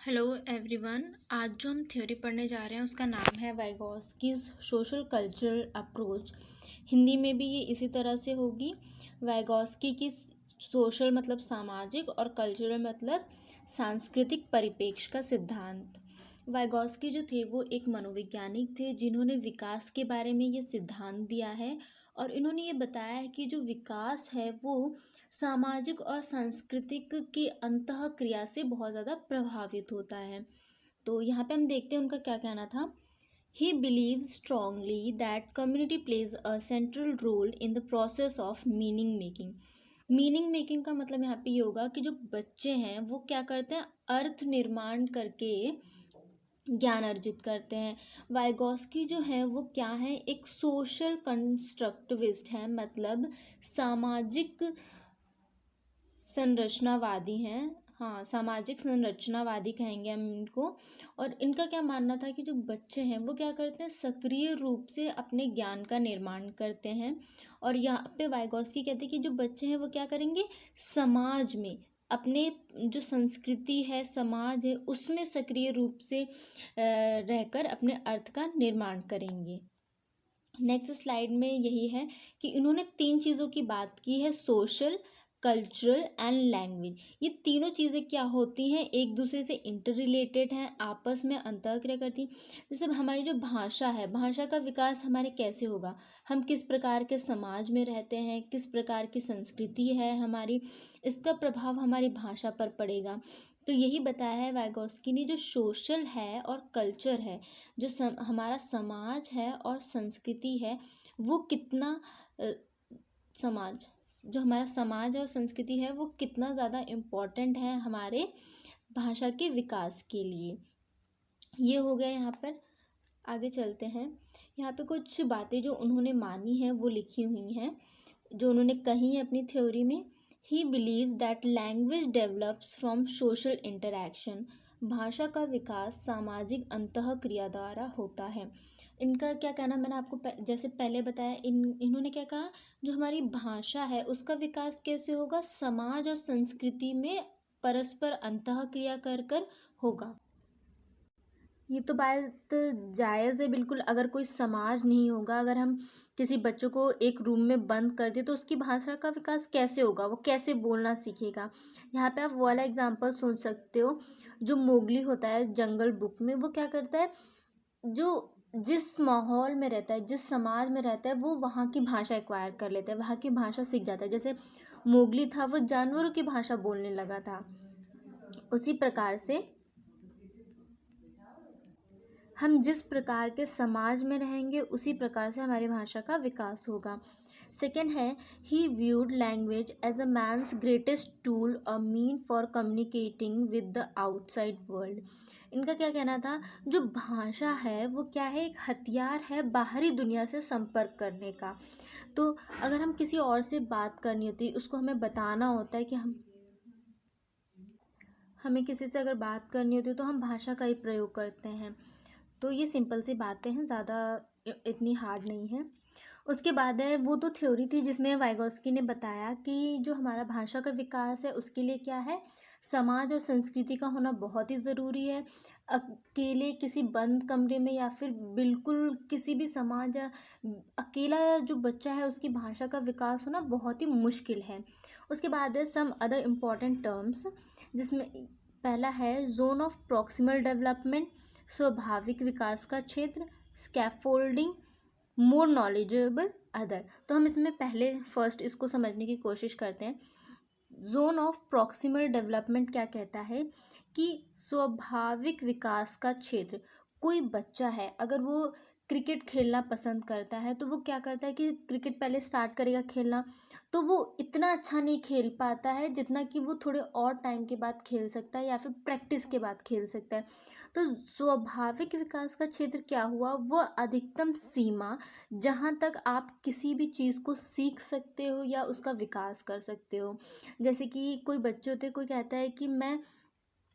Hello everyone. आज जो हम थ्योरी पढ़ने जा रहे हैं उसका नाम है वाइगॉस्कीज सोशल कल्चरल अप्रोच। हिंदी में भी ये इसी तरह से होगी। वाइगॉस्की की सोशल मतलब सामाजिक और कल्चरल मतलब सांस्कृतिक परिप्रेक्ष्य का सिद्धांत। वाइगॉस्की जो थे वो एक मनोवैज्ञानिक थे जिन्होंने विकास के बारे में ये सिद्धांत दिया है और इन्होंने ये बताया है कि जो विकास है वो सामाजिक और सांस्कृतिक की अंतः क्रिया से बहुत ज़्यादा प्रभावित होता है। तो यहाँ पे हम देखते हैं उनका क्या कहना था। He believes strongly that community plays a central role in the process of meaning making. Meaning making का मतलब यहाँ पे ये होगा कि जो बच्चे हैं वो क्या करते हैं, अर्थ निर्माण करके ज्ञान अर्जित करते हैं। वाइगॉस्की जो है वो क्या है, एक सोशल कंस्ट्रक्टिविस्ट है, मतलब सामाजिक संरचनावादी हैं। हाँ, सामाजिक संरचनावादी कहेंगे हम इनको। और इनका क्या मानना था कि जो बच्चे हैं वो क्या करते हैं, सक्रिय रूप से अपने ज्ञान का निर्माण करते हैं। और यहाँ पे वाइगॉस्की कहते हैं कि जो बच्चे हैं वो क्या करेंगे, समाज में अपने जो संस्कृति है, समाज है, उसमें सक्रिय रूप से रहकर अपने अर्थ का निर्माण करेंगे। नेक्स्ट स्लाइड में यही है कि इन्होंने 3 चीज़ों की बात की है, सोशल, कल्चरल एंड लैंग्वेज। ये तीनों चीज़ें क्या होती हैं, एक दूसरे से इंटर रिलेटेड हैं, आपस में अंतःक्रिया करती हैं। जैसे हमारी जो भाषा है, भाषा का विकास हमारे कैसे होगा, हम किस प्रकार के समाज में रहते हैं, किस प्रकार की संस्कृति है हमारी, इसका प्रभाव हमारी भाषा पर पड़ेगा। तो यही बताया है वाइगॉस्की ने, जो सोशल है और कल्चर है, जो हमारा समाज है और संस्कृति है, वो कितना समाज जो हमारा समाज और संस्कृति है वो कितना ज़्यादा इम्पोर्टेंट है हमारे भाषा के विकास के लिए। ये हो गया। यहाँ पर आगे चलते हैं। यहाँ पे कुछ बातें जो उन्होंने मानी हैं वो लिखी हुई हैं, जो उन्होंने कही हैं अपनी थ्योरी में। He believes that language develops from social interaction. भाषा का विकास सामाजिक अंतःक्रिया द्वारा होता है। इनका क्या कहना, मैंने आपको जैसे पहले बताया, इन्होंने क्या कहा, जो हमारी भाषा है उसका विकास कैसे होगा, समाज और संस्कृति में परस्पर अंतःक्रिया कर कर होगा। ये तो बात जायज़ है बिल्कुल। अगर कोई समाज नहीं होगा, अगर हम किसी बच्चों को एक रूम में बंद कर दें तो उसकी भाषा का विकास कैसे होगा, वो कैसे बोलना सीखेगा। यहाँ पे आप वो वाला एग्जाम्पल सोच सकते हो, जो मोगली होता है जंगल बुक में, वो क्या करता है, जो जिस माहौल में रहता है, जिस समाज में रहता है, वो वहाँ की भाषा एक्वायर कर लेता है, वहाँ की भाषा सीख जाता है। जैसे मोगली था वो जानवरों की भाषा बोलने लगा था, उसी प्रकार से हम जिस प्रकार के समाज में रहेंगे उसी प्रकार से हमारी भाषा का विकास होगा। सेकेंड है, he viewed language as a man's greatest tool a mean for communicating with the outside world. इनका क्या कहना था, जो भाषा है वो क्या है, एक हथियार है बाहरी दुनिया से संपर्क करने का। तो अगर हम किसी और से बात करनी होती है, उसको हमें बताना होता है कि हमें किसी से अगर बात करनी होती है तो हम भाषा का ही प्रयोग करते हैं। तो ये सिंपल सी बातें हैं, ज़्यादा इतनी हार्ड नहीं है। उसके बाद है, वो तो थ्योरी थी जिसमें वाइगॉस्की ने बताया कि जो हमारा भाषा का विकास है उसके लिए क्या है, समाज और संस्कृति का होना बहुत ही ज़रूरी है। अकेले किसी बंद कमरे में या फिर बिल्कुल किसी भी समाज या अकेला जो बच्चा है उसकी भाषा का विकास होना बहुत ही मुश्किल है। उसके बाद है सम अदर इम्पॉर्टेंट टर्म्स, जिसमें पहला है जोन ऑफ प्रॉक्सिमल डेवलपमेंट, स्वाभाविक विकास का क्षेत्र, स्कैफोल्डिंग, मोर नॉलेजेबल अदर। तो हम इसमें पहले फर्स्ट इसको समझने की कोशिश करते हैं। जोन ऑफ प्रॉक्सिमल डेवलपमेंट क्या कहता है कि स्वाभाविक विकास का क्षेत्र। कोई बच्चा है, अगर वो क्रिकेट खेलना पसंद करता है तो वो क्या करता है कि क्रिकेट पहले स्टार्ट करेगा खेलना, तो वो इतना अच्छा नहीं खेल पाता है जितना कि वो थोड़े और टाइम के बाद खेल सकता है या फिर प्रैक्टिस के बाद खेल सकता है। तो स्वाभाविक विकास का क्षेत्र क्या हुआ, वो अधिकतम सीमा जहाँ तक आप किसी भी चीज़ को सीख सकते हो या उसका विकास कर सकते हो। जैसे कि कोई बच्चे होते हैं, कोई कहता है कि मैं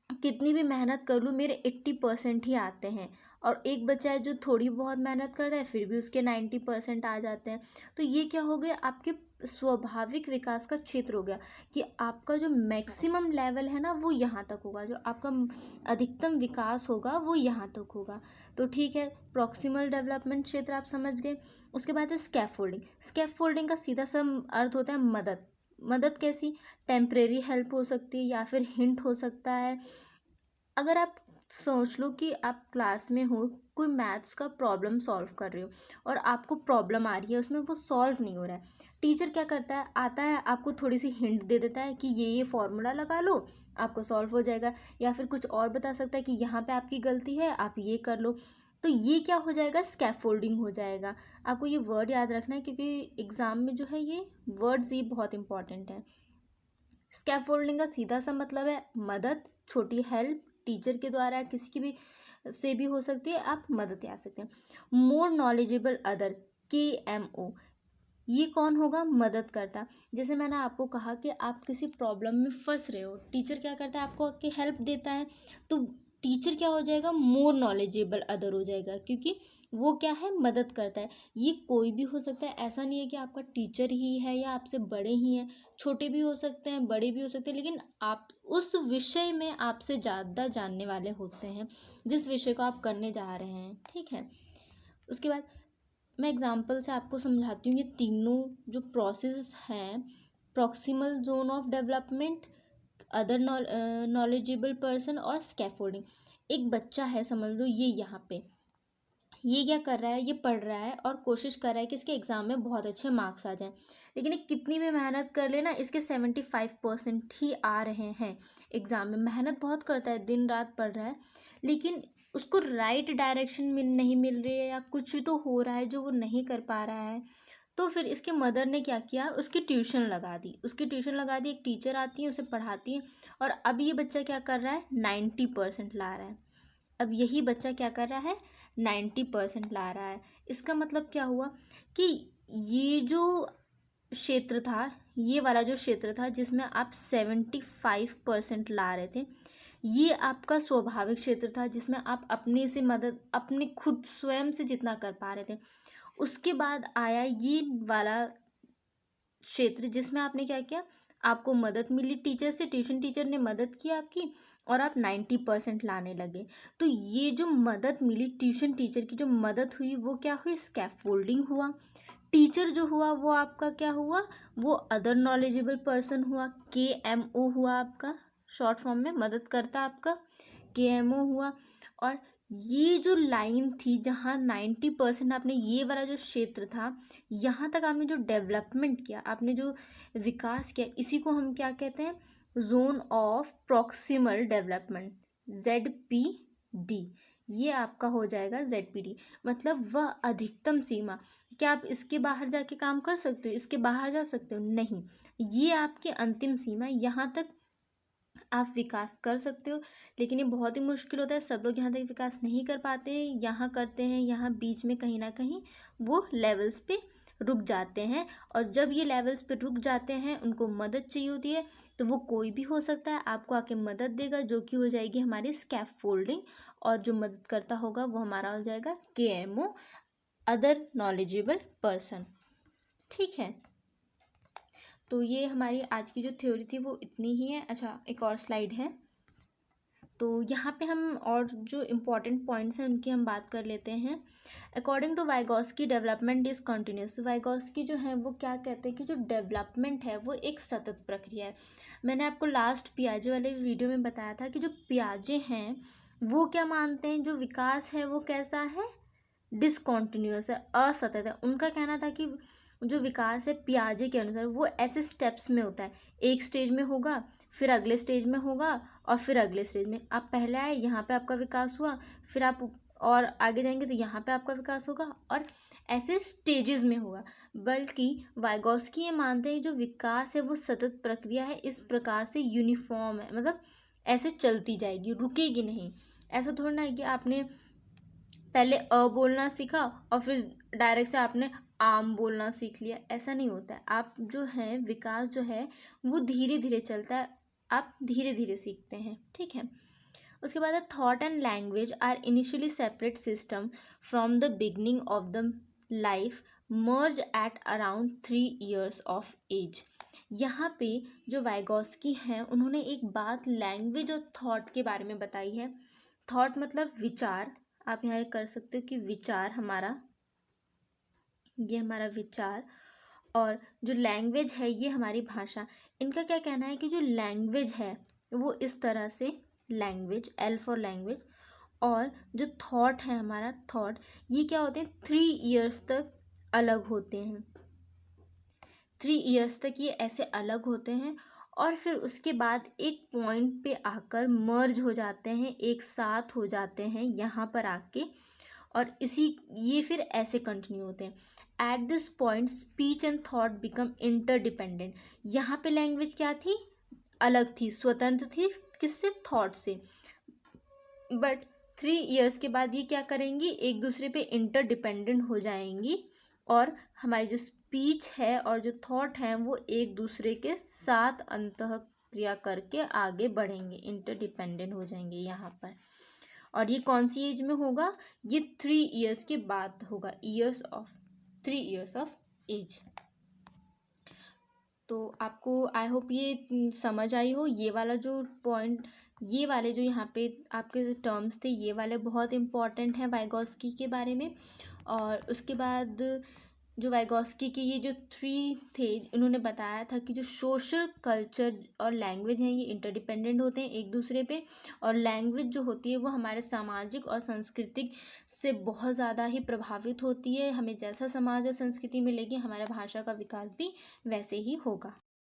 कितनी भी मेहनत कर लूँ मेरे 80% ही आते हैं, और एक बच्चा है जो थोड़ी बहुत मेहनत करता है फिर भी उसके 90% आ जाते हैं। तो ये क्या हो गए, आपके स्वाभाविक विकास का क्षेत्र हो गया कि आपका जो मैक्सिमम लेवल है ना वो यहाँ तक होगा, जो आपका अधिकतम विकास होगा वो यहाँ तक होगा। तो ठीक है, प्रॉक्सिमल डेवलपमेंट क्षेत्र आप समझ गए। उसके बाद है स्कैफोल्डिंग। स्कैफोल्डिंग का सीधा सा अर्थ होता है मदद। मदद कैसी? टेम्परेरी हेल्प हो सकती है या फिर हिंट हो सकता है। अगर आप सोच लो कि आप क्लास में हो, कोई मैथ्स का प्रॉब्लम सॉल्व कर रहे हो और आपको प्रॉब्लम आ रही है, उसमें वो सॉल्व नहीं हो रहा है। टीचर क्या करता है, आता है आपको थोड़ी सी हिंट दे देता है कि ये फॉर्मूला लगा लो, आपको सॉल्व हो जाएगा। या फिर कुछ और बता सकता है कि यहाँ पे आपकी गलती है, आप ये कर लो। तो ये क्या हो जाएगा? स्कैफोल्डिंग हो जाएगा। आपको ये वर्ड याद रखना है क्योंकि एग्जाम में जो है ये वर्ड्स ये बहुत इंपॉर्टेंट है। स्कैफोल्डिंग का सीधा सा मतलब है मदद, छोटी हेल्प, टीचर के द्वारा किसी की भी से भी हो सकती है, आप मदद ले आ सकते हैं। मोर नॉलेजेबल अदर, KMO, ये कौन होगा? मदद करता। जैसे मैंने आपको कहा कि आप किसी प्रॉब्लम में फंस रहे हो, टीचर क्या करता है? आपको आके हेल्प देता है। तो टीचर क्या हो जाएगा? मोर नॉलेजेबल अदर हो जाएगा, क्योंकि वो क्या है? मदद करता है। ये कोई भी हो सकता है, ऐसा नहीं है कि आपका टीचर ही है या आपसे बड़े ही हैं, छोटे भी हो सकते हैं, बड़े भी हो सकते हैं, लेकिन आप उस विषय में आपसे ज़्यादा जानने वाले होते हैं, जिस विषय को आप करने जा रहे हैं। ठीक है, उसके बाद मैं एग्जांपल से आपको समझाती हूँ। ये तीनों जो प्रोसेस हैं, proximal zone of development, other knowledgeable person और स्कैफोल्डिंग। एक बच्चा है, समझ लो ये यहाँ पे, ये क्या कर रहा है? ये पढ़ रहा है और कोशिश कर रहा है कि इसके एग्ज़ाम में बहुत अच्छे मार्क्स आ जाएं, लेकिन ये कितनी भी मेहनत कर लेना, इसके 75% ही आ रहे हैं एग्ज़ाम में। मेहनत बहुत करता है, दिन रात पढ़ रहा है, लेकिन उसको राइट डायरेक्शन नहीं मिल रही है, या कुछ तो हो रहा है जो वो नहीं कर पा रहा है। तो फिर इसके मदर ने क्या किया? उसकी ट्यूशन लगा दी। उसकी ट्यूशन लगा दी, एक टीचर आती है, उसे पढ़ाती है, और अब ये बच्चा क्या कर रहा है? 90% ला रहा है। अब यही बच्चा क्या कर रहा है? 90% ला रहा है। इसका मतलब क्या हुआ कि ये जो क्षेत्र था, ये वाला जो क्षेत्र था जिसमें आप 75% ला रहे थे, ये आपका स्वाभाविक क्षेत्र था, जिसमें आप अपने से मदद, अपने खुद स्वयं से जितना कर पा रहे थे। उसके बाद आया ये वाला क्षेत्र जिसमें आपने क्या किया? आपको मदद मिली टीचर से, ट्यूशन टीचर ने मदद की आपकी, और आप 90% लाने लगे। तो ये जो मदद मिली, ट्यूशन टीचर की जो मदद हुई, वो क्या हुई? स्कैफोल्डिंग हुआ। टीचर जो हुआ वो आपका क्या हुआ? वो अदर नॉलेजेबल पर्सन हुआ, KMO हुआ आपका, शॉर्ट फॉर्म में मदद करता आपका KMO हुआ। और ये जो लाइन थी जहाँ 90% आपने, ये वाला जो क्षेत्र था, यहाँ तक आपने जो डेवलपमेंट किया, आपने जो विकास किया, इसी को हम क्या कहते हैं? Zone of proximal development, ZPD। ये आपका हो जाएगा ZPD, मतलब वह अधिकतम सीमा। क्या आप इसके बाहर जाके काम कर सकते हो? इसके बाहर जा सकते हो? नहीं, ये आपकी अंतिम सीमा है, यहाँ तक आप विकास कर सकते हो। लेकिन ये बहुत ही मुश्किल होता है, सब लोग यहाँ तक विकास नहीं कर पाते हैं, यहाँ करते हैं, यहाँ बीच में कहीं ना कहीं वो लेवल्स पे रुक जाते हैं। और जब ये लेवल्स पे रुक जाते हैं, उनको मदद चाहिए होती है, तो वो कोई भी हो सकता है, आपको आके मदद देगा, जो कि हो जाएगी हमारी स्कैफोल्डिंग। और जो मदद करता होगा वो हमारा हो जाएगा KMO, अदर नॉलेजेबल पर्सन। ठीक है, तो ये हमारी आज की जो थ्योरी थी वो इतनी ही है। अच्छा, एक और स्लाइड है, तो यहाँ पे हम और जो इम्पोर्टेंट पॉइंट्स हैं उनकी हम बात कर लेते हैं। According to Vygotsky, development is continuous. Vygotsky जो है वो क्या कहते हैं कि जो डेवलपमेंट है वो एक सतत प्रक्रिया है। मैंने आपको लास्ट पियाजे वाले वीडियो में बताया था कि जो पियाजे हैं वो क्या मानते हैं? जो विकास है वो कैसा है? डिसकॉन्टिन्यूअस है, असतत है। उनका कहना था कि जो विकास है पियाजे के अनुसार वो ऐसे स्टेप्स में होता है, एक स्टेज में होगा, फिर अगले स्टेज में होगा, और फिर अगले स्टेज में। आप पहले आए, यहाँ पे आपका विकास हुआ, फिर आप और आगे जाएंगे तो यहाँ पे आपका विकास होगा, और ऐसे स्टेजेस में होगा। बल्कि वाइगॉस्की ये मानते हैं जो विकास है वो सतत प्रक्रिया है, इस प्रकार से यूनिफॉर्म है, मतलब ऐसे चलती जाएगी, रुकेगी नहीं। ऐसा थोड़ा ना है कि आपने पहले बोलना सीखा और फिर डायरेक्ट से आपने आम बोलना सीख लिया, ऐसा नहीं होता है। आप जो है विकास जो है वो धीरे धीरे चलता है, आप धीरे धीरे सीखते हैं। ठीक है, उसके बाद thought and language are initially separate system from the beginning of the life, merge at around 3 years of age. यहाँ पे जो वाइगोस्की हैं उन्होंने एक बात लैंग्वेज और थॉट के बारे में बताई है। थॉट मतलब विचार, आप यहाँ कर सकते हो कि विचार हमारा, ये हमारा विचार, और जो लैंग्वेज है ये हमारी भाषा। इनका क्या कहना है कि जो लैंग्वेज है वो इस तरह से, लैंग्वेज, एल फॉर लैंग्वेज, और जो थॉट है हमारा थॉट, ये क्या होते हैं 3 years तक अलग होते हैं। 3 years तक ये ऐसे अलग होते हैं और फिर उसके बाद एक पॉइंट पे आकर मर्ज हो जाते हैं, एक साथ हो जाते हैं यहाँ पर आके, और इसी ये फिर ऐसे कंटिन्यू होते हैं। At this point speech and thought become interdependent. यहाँ पे लैंग्वेज क्या थी, अलग थी, स्वतंत्र थी, किससे, थॉट से। बट 3 years के बाद ये क्या करेंगी, एक दूसरे पे इंटरडिपेंडेंट हो जाएंगी, और हमारी जो स्पीच है और जो थॉट है वो एक दूसरे के साथ अंतःक्रिया करके आगे बढ़ेंगे, इंटरडिपेंडेंट हो जाएंगे यहाँ पर। और ये कौन सी एज में होगा, ये 3 years के बाद होगा, 3 years ऑफ एज। तो आपको आई होप ये समझ आई हो। ये वाला जो पॉइंट, ये वाले जो यहाँ पे आपके टर्म्स थे, ये वाले बहुत इंपॉर्टेंट हैं वाइगोस्की के बारे में। और उसके बाद जो वाइगोस्की के ये जो 3 थे, इन्होंने बताया था कि जो सोशल कल्चर और लैंग्वेज हैं ये इंटरडिपेंडेंट होते हैं एक दूसरे पे, और लैंग्वेज जो होती है वो हमारे सामाजिक और सांस्कृतिक से बहुत ज़्यादा ही प्रभावित होती है। हमें जैसा समाज और संस्कृति मिलेगी, हमारा भाषा का विकास भी वैसे ही होगा।